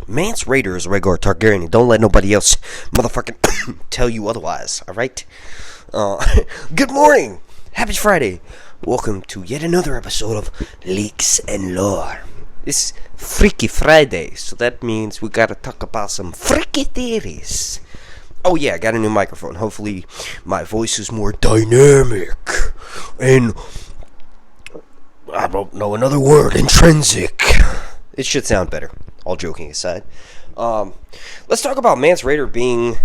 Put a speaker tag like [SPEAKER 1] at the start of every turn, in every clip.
[SPEAKER 1] Mance Rayder is Rhaegar Targaryen, and don't let nobody else motherfucking tell you otherwise, alright? Good morning! Happy Friday! Welcome to yet another episode of Leaks and Lore. It's Freaky Friday, so that means we gotta talk about some freaky theories. Oh yeah, I got a new microphone. Hopefully my voice is more dynamic and, I don't know another word, intrinsic. It should sound better, all joking aside. Let's talk about Mance Rayder being,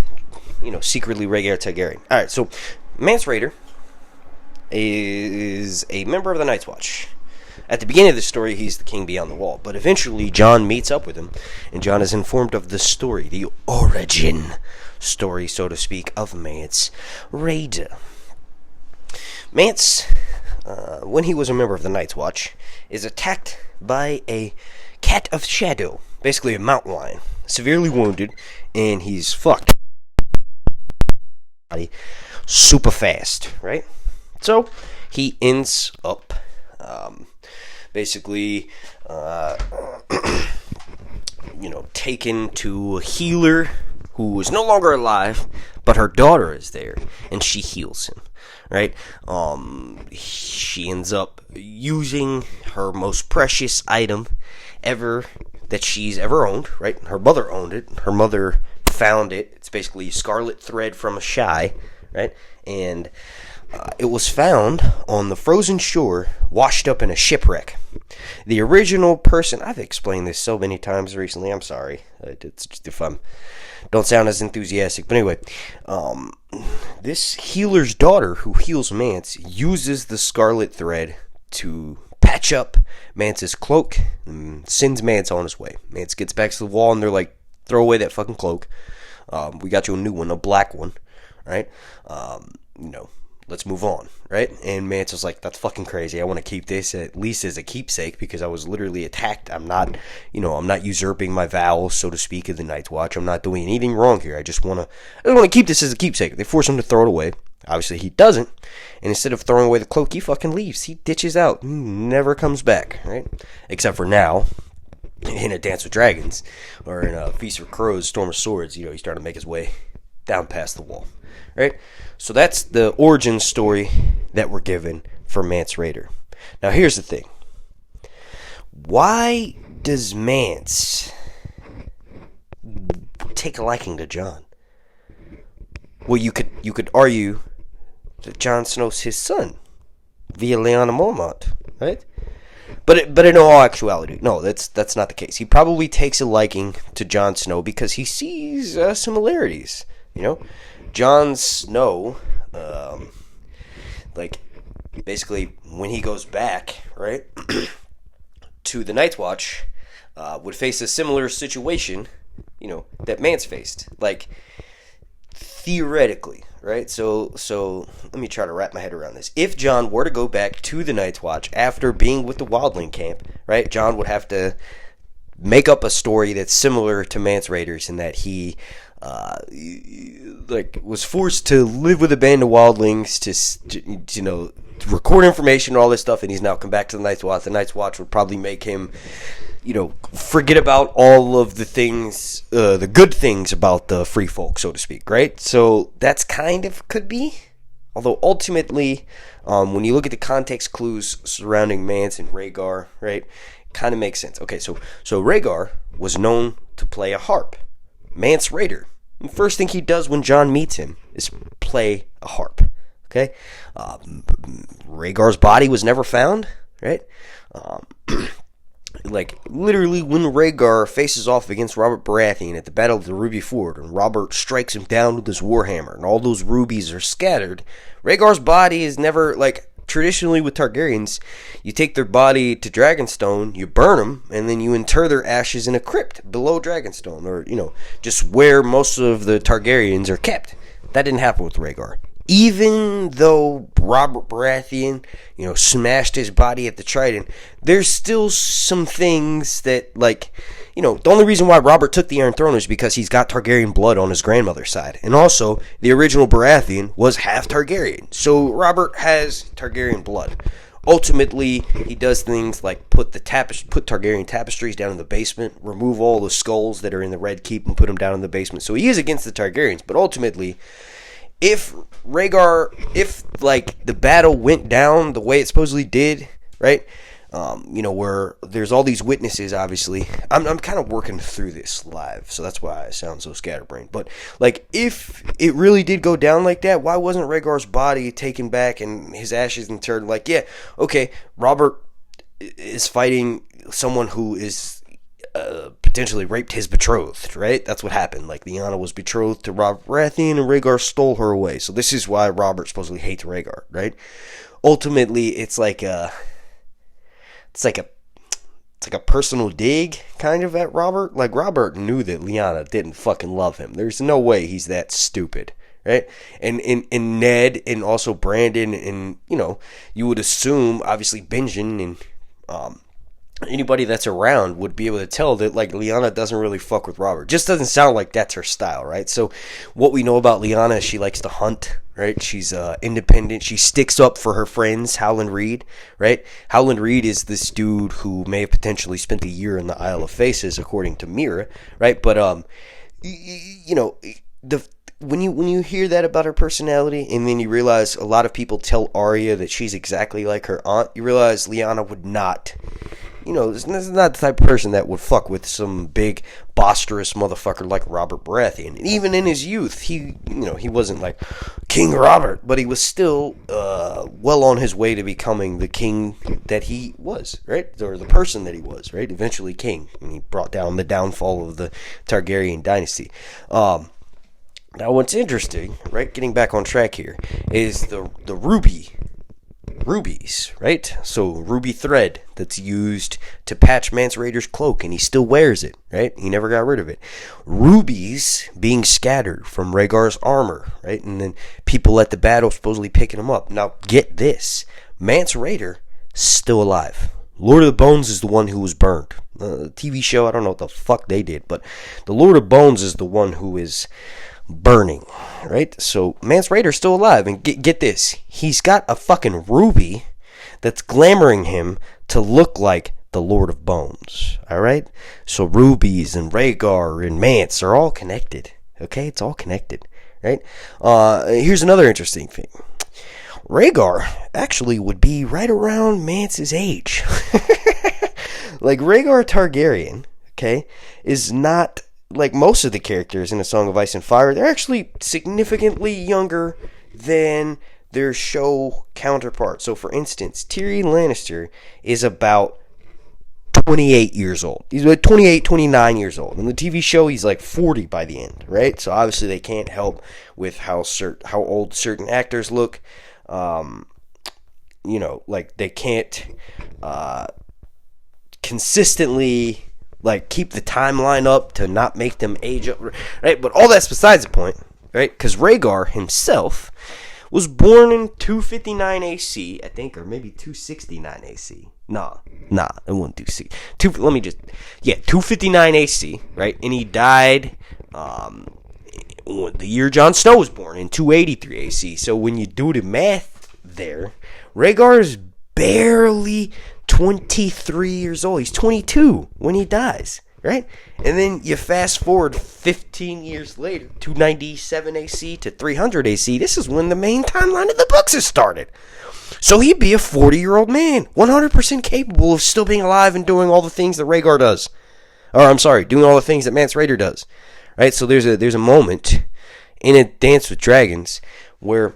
[SPEAKER 1] secretly Rhaegar Targaryen. Alright, so Mance Rayder is a member of the Night's Watch. At the beginning of the story, he's the king beyond the wall, but eventually Jon meets up with him, and Jon is informed of the story, the origin story, so to speak, of Mance Rayder. Mance, when he was a member of the Night's Watch, is attacked by a cat of shadow, basically a mountain lion, severely wounded, and he's fucked super fast, right? So he ends up basically taken to a healer who is no longer alive, but her daughter is there, and she heals him, right? She ends up using her most precious item ever that she's ever owned, right? Her mother owned it. Her mother found it. It's basically scarlet thread from a shy, right? And it was found on the frozen shore, washed up in a shipwreck. The original person, I've explained this so many times recently, I'm sorry. It's just if I don't sound as enthusiastic. But anyway, this healer's daughter, who heals Mance, uses the scarlet thread to patch up Mance's cloak and sends Mance on his way. Mance gets back to the wall and they're like, throw away that fucking cloak. We got you a new one, a black one, right? Let's move on, right? And Mance was like, that's fucking crazy. I want to keep this at least as a keepsake because I was literally attacked. I'm not usurping my vows, so to speak, of the Night's Watch. I'm not doing anything wrong here. I just want to keep this as a keepsake. They force him to throw it away. Obviously, he doesn't. And instead of throwing away the cloak, he fucking leaves. He ditches out. He never comes back, right? Except for now, in A Dance with Dragons, or in a Feast for Crows, Storm of Swords, he's starting to make his way down past the wall, right? So that's the origin story that we're given for Mance Rayder. Now, here's the thing. Why does Mance take a liking to Jon? Well, you could argue that Jon Snow's his son via Lyanna Mormont, right? But in all actuality, no, that's not the case. He probably takes a liking to Jon Snow because he sees similarities. Jon Snow, basically when he goes back, right, to the Night's Watch, would face a similar situation, that Mance faced, theoretically, right? So let me try to wrap my head around this. If Jon were to go back to the Night's Watch after being with the Wildling camp, right, Jon would have to make up a story that's similar to Mance Rayder's in that he was forced to live with a band of wildlings to record information and all this stuff, and he's now come back to the Night's Watch. The Night's Watch would probably make him forget about all of the things, the good things about the free folk, so to speak, right? So that's kind of could be, although ultimately, when you look at the context clues surrounding Mance and Rhaegar, right, it kind of makes sense. Okay, so Rhaegar was known to play a harp. Mance Rayder, the first thing he does when Jon meets him is play a harp. Okay, Rhaegar's body was never found, right? Literally, when Rhaegar faces off against Robert Baratheon at the Battle of the Ruby Ford, and Robert strikes him down with his warhammer, and all those rubies are scattered, Rhaegar's body is never, traditionally with Targaryens, you take their body to Dragonstone, you burn them, and then you inter their ashes in a crypt below Dragonstone, or, just where most of the Targaryens are kept. That didn't happen with Rhaegar. Even though Robert Baratheon, smashed his body at the Trident, there's still some things that, the only reason why Robert took the Iron Throne is because he's got Targaryen blood on his grandmother's side. And also, the original Baratheon was half Targaryen. So Robert has Targaryen blood. Ultimately, he does things like put Targaryen tapestries down in the basement, remove all the skulls that are in the Red Keep and put them down in the basement. So he is against the Targaryens, but ultimately, if the battle went down the way it supposedly did, right? Where there's all these witnesses, obviously. I'm kind of working through this live, so that's why I sound so scatterbrained. But, if it really did go down like that, why wasn't Rhaegar's body taken back and his ashes interred? Robert is fighting someone who is potentially raped his betrothed, right? That's what happened. Lyanna was betrothed to Robert Baratheon, and Rhaegar stole her away. So this is why Robert supposedly hates Rhaegar, right? Ultimately, it's like a personal dig, kind of, at Robert. Robert knew that Lyanna didn't fucking love him. There's no way he's that stupid, right? And Ned and also Brandon and, you would assume, obviously, Benjen and anybody that's around would be able to tell that, Lyanna doesn't really fuck with Robert. Just doesn't sound like that's her style, right? So what we know about Lyanna is she likes to hunt, right? She's independent. She sticks up for her friends, Howland Reed, right? Howland Reed is this dude who may have potentially spent a year in the Isle of Faces, according to Mira, right? But when you hear that about her personality, and then you realize a lot of people tell Arya that she's exactly like her aunt, you realize Lyanna would not. This is not the type of person that would fuck with some big, boisterous motherfucker like Robert Baratheon. And even in his youth, he wasn't like King Robert, but he was still well on his way to becoming the king that he was, right? Or the person that he was, right? Eventually king. And he brought down the downfall of the Targaryen dynasty. Now, what's interesting, right, getting back on track here, is the rubies, right? So ruby thread that's used to patch Mance Rayder's cloak, and he still wears it, right? He never got rid of it. Rubies being scattered from Rhaegar's armor, right? And then people at the battle supposedly picking them up. Now, get this. Mance Rayder, still alive. Lord of the Bones is the one who was burned. The TV show, I don't know what the fuck they did, but the Lord of Bones is the one who is burning, right? So Mance Rayder's still alive, and get this, he's got a fucking ruby that's glamouring him to look like the Lord of Bones. All right, so rubies and Rhaegar and Mance are all connected. Okay, it's all connected, right? Here's another interesting thing. Rhaegar actually would be right around Mance's age. Rhaegar Targaryen, okay, is not like most of the characters in A Song of Ice and Fire. They're actually significantly younger than their show counterparts. So, for instance, Tyrion Lannister is about 28 years old. He's like 28, 29 years old. In the TV show, he's like 40 by the end, right? So, obviously, they can't help with how old certain actors look. They can't consistently keep the timeline up to not make them age up, right? But all that's besides the point, right? Because Rhaegar himself was born in 259 AC, I think, or maybe 269 AC. Nah, it wasn't 259 AC, right? And he died the year Jon Snow was born, in 283 AC. So when you do the math there, Rhaegar is barely 23 years old. He's 22 when he dies, right? And then you fast forward 15 years later, 297 AC to 300 AC. This is when the main timeline of the books has started. So he'd be a 40-year-old man, 100% capable of still being alive and doing all the things that Rhaegar does. Or, I'm sorry, doing all the things that Mance Rayder does, right? So there's a moment in A Dance with Dragons where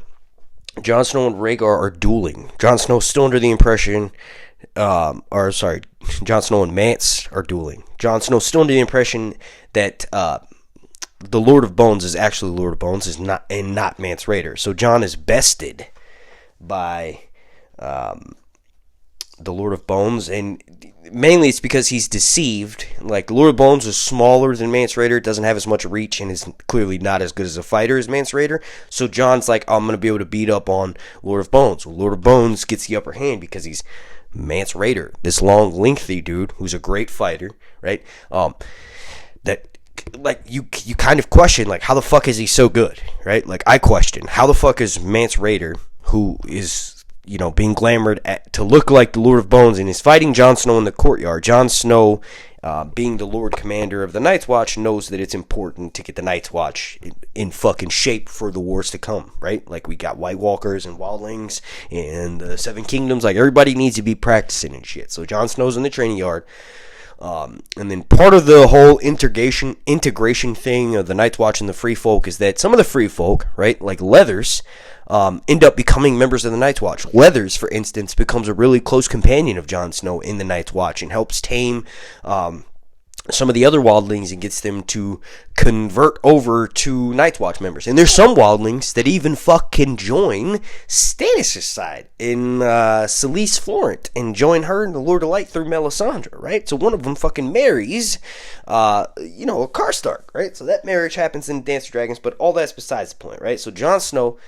[SPEAKER 1] Jon Snow and Rhaegar are dueling. Jon Snow's still under the impression... Jon Snow and Mance are dueling. Jon Snow's still under the impression that the Lord of Bones is actually Lord of Bones, is not Mance Rayder. So Jon is bested by the Lord of Bones, and mainly it's because he's deceived. The Lord of Bones is smaller than Mance Rayder, doesn't have as much reach, and is clearly not as good as a fighter as Mance Rayder. So Jon's like, I'm going to be able to beat up on Lord of Bones. Well, Lord of Bones gets the upper hand because he's Mance Rayder, this long, lengthy dude who's a great fighter, right? That you kind of question, how the fuck is he so good, right? I question, how the fuck is Mance Rayder, who is being glamoured to look like the Lord of Bones, and is fighting Jon Snow in the courtyard. Jon Snow, being the Lord Commander of the Night's Watch, knows that it's important to get the Night's Watch in fucking shape for the wars to come, right? Like, we got White Walkers and Wildlings and the Seven Kingdoms. Like, everybody needs to be practicing and shit. So Jon Snow's in the training yard. And then part of the whole integration thing of the Night's Watch and the Free Folk is that some of the Free Folk, right, like Leathers, end up becoming members of the Night's Watch. Leathers, for instance, becomes a really close companion of Jon Snow in the Night's Watch and helps tame some of the other wildlings and gets them to convert over to Night's Watch members. And there's some wildlings that even fucking join Stannis' side in Selyse Florent and join her and the Lord of Light through Melisandre, right? So one of them fucking marries, a Karstark, right? So that marriage happens in Dance of Dragons, but all that's besides the point, right? So Jon Snow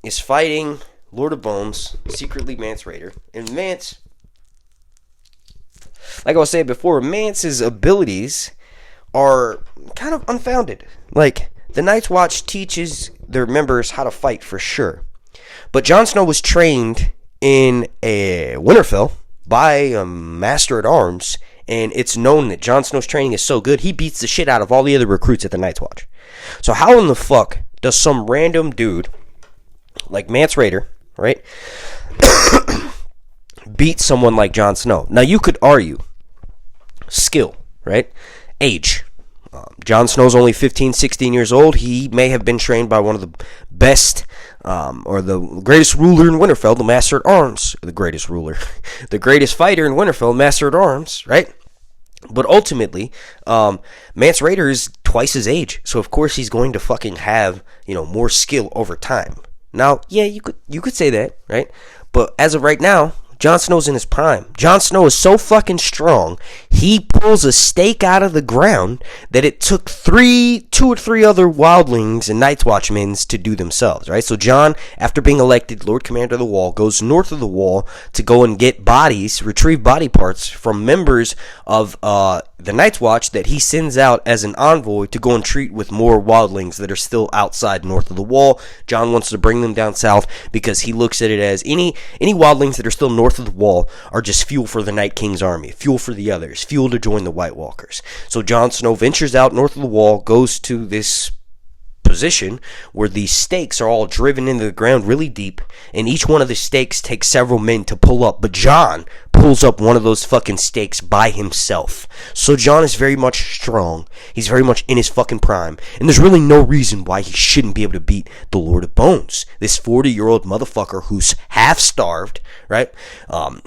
[SPEAKER 1] is fighting Lord of Bones, secretly Mance Rayder, and Mance, like I was saying before, Mance's abilities are kind of unfounded. Like, the Night's Watch teaches their members how to fight for sure, but Jon Snow was trained in a Winterfell by a Master at Arms, and it's known that Jon Snow's training is so good, he beats the shit out of all the other recruits at the Night's Watch. So how in the fuck does some random dude like Mance Rayder, right, beat someone like Jon Snow? Now, you could argue skill, right? Age. Jon Snow's only 15, 16 years old. He may have been trained by one of the best, or the greatest ruler in Winterfell, the Master at Arms. The greatest ruler. The greatest fighter in Winterfell, Master at Arms, right? But ultimately, Mance Rayder is twice his age. So, of course, he's going to fucking have, more skill over time. Now, yeah, you could say that, right? But as of right now, Jon Snow's in his prime. Jon Snow is so fucking strong, he pulls a stake out of the ground that it took two or three other wildlings and Night's Watchmen to do themselves, right? So Jon, after being elected Lord Commander of the Wall, goes north of the Wall to go and get retrieve body parts from members of the Night's Watch that he sends out as an envoy to go and treat with more wildlings that are still outside north of the Wall. Jon wants to bring them down south because he looks at it as any wildlings that are still north of the Wall are just fuel for the Night King's army, fuel for the others, fuel to join the White Walkers. So Jon Snow ventures out north of the Wall, goes to this position where these stakes are all driven into the ground really deep, and each one of the stakes takes several men to pull up, but Jon pulls up one of those fucking stakes by himself. So Jon is very much strong. He's very much in his fucking prime, and there's really no reason why he shouldn't be able to beat the Lord of Bones, this 40-year-old motherfucker who's half starved, right? And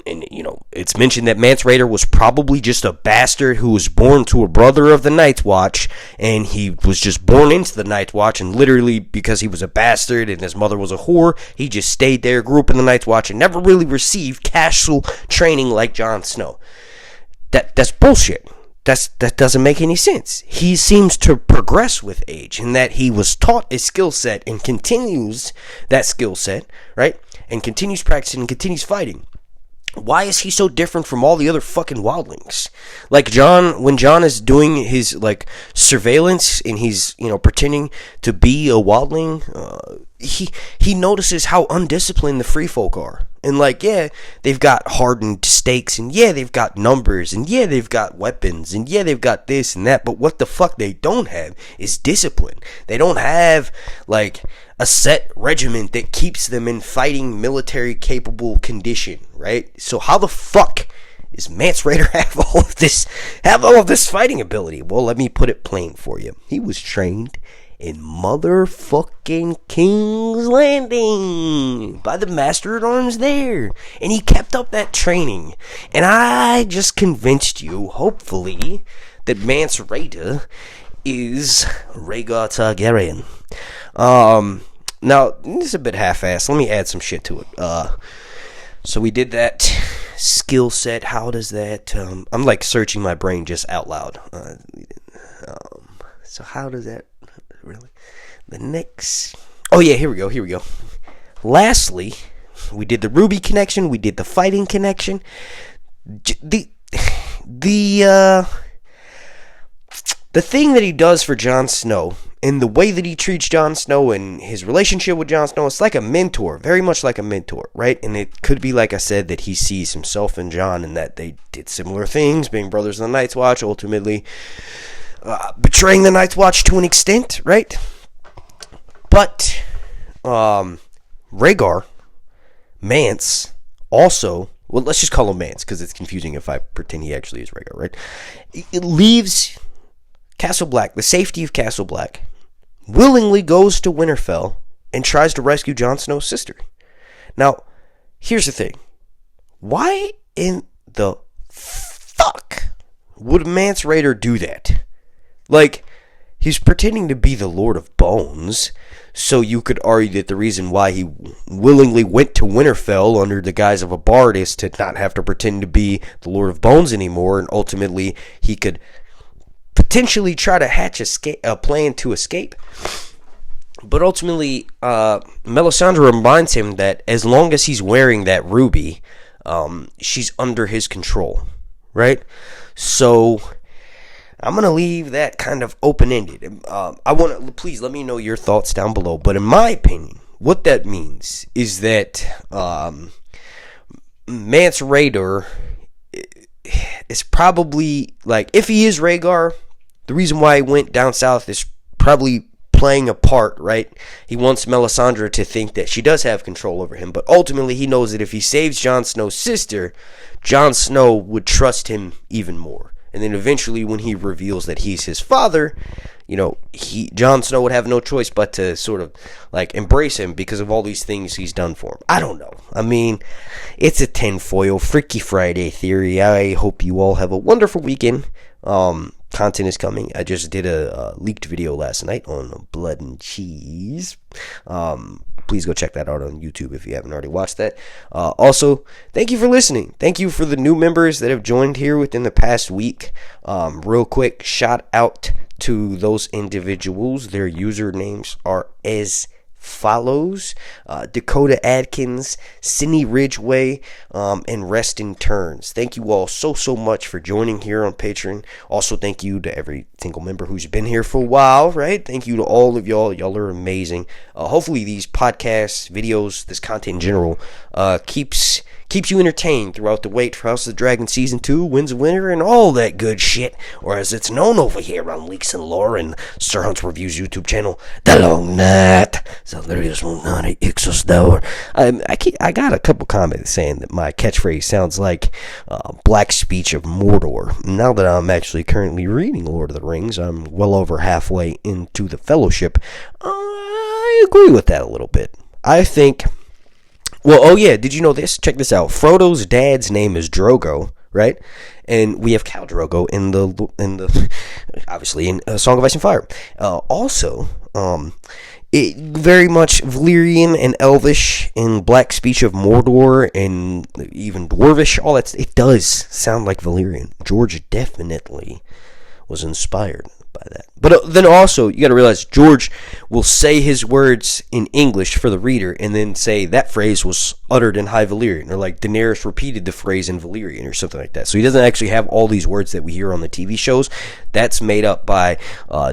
[SPEAKER 1] it's mentioned that Mance Rayder was probably just a bastard who was born to a brother of the Night's Watch, and he was just born into the Night's Watch, and literally because he was a bastard and his mother was a whore, he just stayed there, grew up in the Night's Watch, and never really received casual training like Jon Snow. That's bullshit. That doesn't make any sense. He seems to progress with age in that he was taught a skill set and continues that skill set, right? And continues practicing and continues fighting. Why is he so different from all the other fucking wildlings? Like when Jon is doing his surveillance and he's pretending to be a wildling, he notices how undisciplined the free folk are. And they've got hardened stakes, and they've got numbers, and they've got weapons, and they've got this and that, but what the fuck they don't have is discipline. They don't have a set regiment that keeps them in fighting military capable condition, right? So how the fuck is Mance Rayder have all of this fighting ability? Well, let me put it plain for you. He was trained in motherfucking King's Landing by the Master at Arms there, and he kept up that training. And I just convinced you, hopefully, that Mance Rayder is Rhaegar Targaryen. Now this is a bit half-assed. Let me add some shit to it. So we did that skill set. How does that? I'm searching my brain just out loud. So how does that? Really? The next... Oh, yeah, here we go. Lastly, we did the Ruby connection. We did the fighting connection. The thing that he does for Jon Snow And the way that he treats Jon Snow and his relationship with Jon Snow, it's like a mentor, very much like a mentor, right? And it could be, like I said, that he sees himself in Jon and that they did similar things, being brothers in the Night's Watch, ultimately betraying the Night's Watch to an extent, right? But Rhaegar, Mance, also, well, let's just call him Mance, because it's confusing if I pretend he actually is Rhaegar, right? It leaves Castle Black, the safety of Castle Black, willingly goes to Winterfell and tries to rescue Jon Snow's sister. Now, here's the thing. Why in the fuck would Mance Rayder do that? Like, he's pretending to be the Lord of Bones, so you could argue that the reason why he willingly went to Winterfell under the guise of a bard is to not have to pretend to be the Lord of Bones anymore, and ultimately he could potentially try to hatch a plan to escape. But ultimately, Melisandre reminds him that as long as he's wearing that ruby, she's under his control, right? So I'm going to leave that kind of open-ended. Please let me know your thoughts down below. But in my opinion, what that means is that Mance Rayder is probably, like, if he is Rhaegar, the reason why he went down south is probably playing a part, right? He wants Melisandre to think that she does have control over him, but ultimately he knows that if he saves Jon Snow's sister, Jon Snow would trust him even more. And then eventually when he reveals that he's his father, you know, Jon Snow would have no choice but to sort of, like, embrace him because of all these things he's done for him. I don't know. I mean, it's a tinfoil Freaky Friday theory. I hope you all have a wonderful weekend. Content is coming. I just did a leaked video last night on blood and cheese. Please go check that out on YouTube if you haven't already watched that. Also, thank you for listening. Thank you for the new members that have joined here within the past week. Real quick, shout out to those individuals. Their usernames are as follows: Dakota Adkins, Sydney Ridgeway, and Rest in Turns. Thank you all so much for joining here on Patreon. Also, thank you to every single member who's been here for a while, right? Thank you to all of y'all. Y'all are amazing. Hopefully these podcasts, videos, this content in general, keeps you entertained throughout the wait for House of the Dragon Season 2, Winds of Winter, and all that good shit, or as it's known over here on Leaks and Lore and Sir Hunt's Reviews YouTube channel, The Long Night. So there is one night Ixos door. I got a couple comments saying that my catchphrase sounds like black speech of Mordor. Now that I'm actually currently reading Lord of the Rings, I'm well over halfway into the Fellowship. I agree with that a little bit. I think... Well, oh yeah, did you know this? Check this out. Frodo's dad's name is Drogo, right? And we have Khal Drogo in the obviously in Song of Ice and Fire. Also, it very much Valyrian and Elvish and black speech of Mordor and even Dwarvish. All that, it does sound like Valyrian. George definitely was inspired by that. But then also, you got to realize George will say his words in English for the reader and then say that phrase was uttered in High Valyrian, or like Daenerys repeated the phrase in Valyrian or something like that. So he doesn't actually have all these words that we hear on the TV shows. That's made up by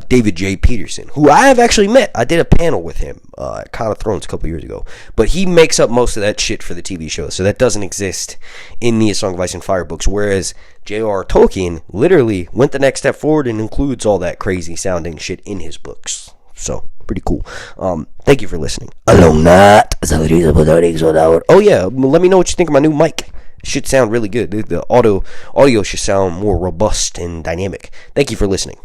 [SPEAKER 1] David J. Peterson, who I have actually met. I did a panel with him at Con of Thrones a couple years ago. But he makes up most of that shit for the TV show. So that doesn't exist in the Song of Ice and Fire books, whereas J.R.R. Tolkien literally went the next step forward and includes all that crazy sounding shit in his books. So, pretty cool. Thank you for listening. Oh yeah, let me know what you think of my new mic. It should sound really good. The audio should sound more robust and dynamic. Thank you for listening.